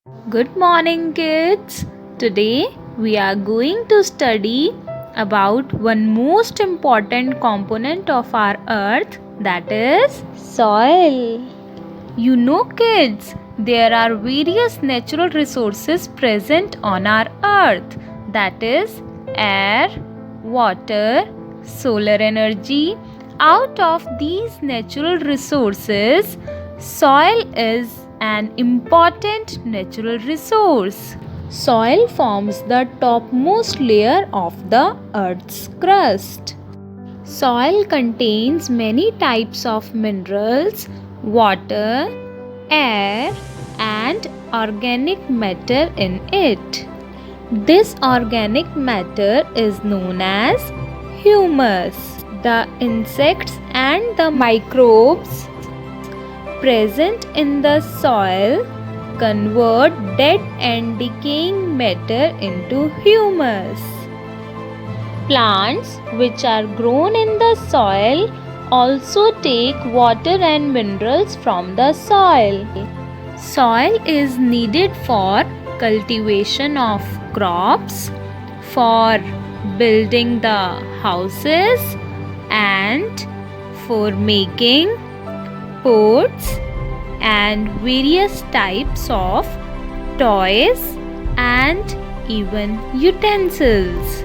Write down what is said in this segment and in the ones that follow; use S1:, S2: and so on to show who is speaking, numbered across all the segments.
S1: Good morning, kids. Today we are going to study about one most important component of our earth, that is soil. You know, kids, there are various natural resources present on our earth, that is air, water, solar energy. Out of these natural resources, soil is an important natural resource. Soil forms the topmost layer of the earth's crust. Soil contains many types of minerals, water, air, and organic matter in it. This organic matter is known as humus. The insects and the microbes present in the soil convert dead and decaying matter into humus. Plants which are grown in the soil also take water and minerals from the soil. Soil is needed for cultivation of crops, for building the houses, and for making pots and various types of toys and even utensils.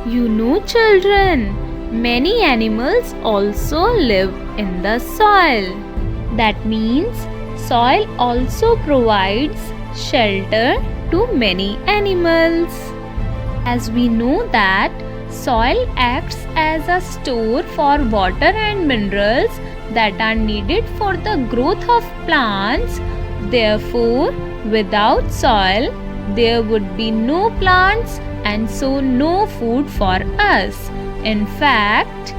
S1: You know, children, many animals also live in the soil. That means soil also provides shelter to many animals. As we know that soil acts as a store for water and minerals that are needed for the growth of plants. Therefore, without soil, there would be no plants and so no food for us. In fact,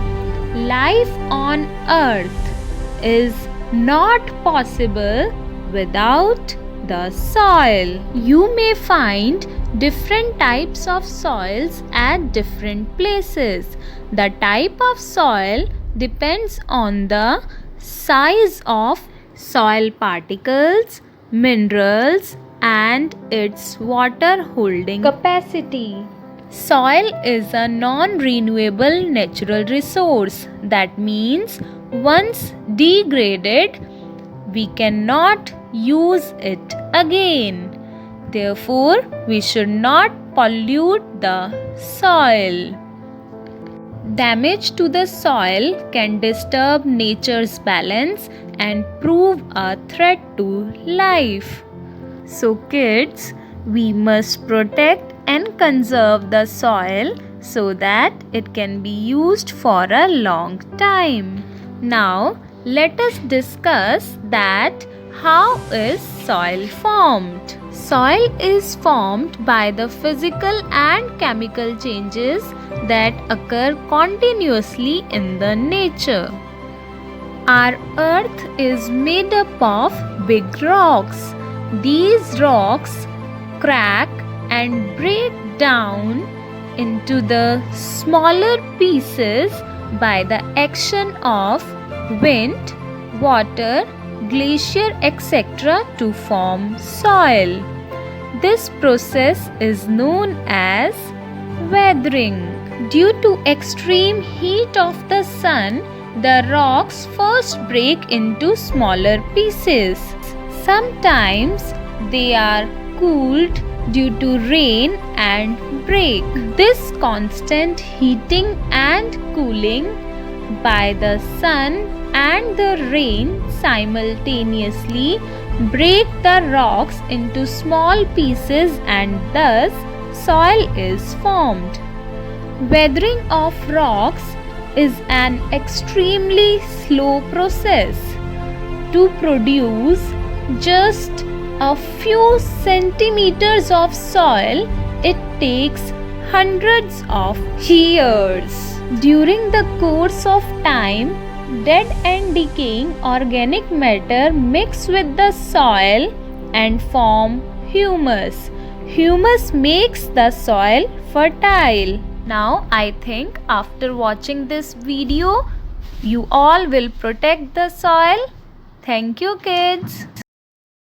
S1: life on earth is not possible without the soil. You may find different types of soils at different places. The type of soil depends on the size of soil particles, minerals, and its water holding capacity. Soil is a non-renewable natural resource. That means once degraded, we cannot use it again. Therefore, we should not pollute the soil. Damage to the soil can disturb nature's balance and prove a threat to life. So, kids, we must protect and conserve the soil so that it can be used for a long time. Now, let us discuss that how is soil formed? Soil is formed by the physical and chemical changes that occur continuously in the nature. Our earth is made up of big rocks. These rocks crack and break down into the smaller pieces by the action of wind, water, glacier, etc. to form soil. This process is known as weathering. Due to extreme heat of the sun, the rocks first break into smaller pieces. Sometimes they are cooled due to rain and break. This constant heating and cooling by the sun and the rain simultaneously break the rocks into small pieces and thus soil is formed. Weathering of rocks is an extremely slow process. To produce just a few centimeters of soil, it takes hundreds of years. During the course of time, dead and decaying organic matter mix with the soil and form humus. Humus makes the soil fertile. Now I think after watching this video, you all will protect the soil. Thank you, kids.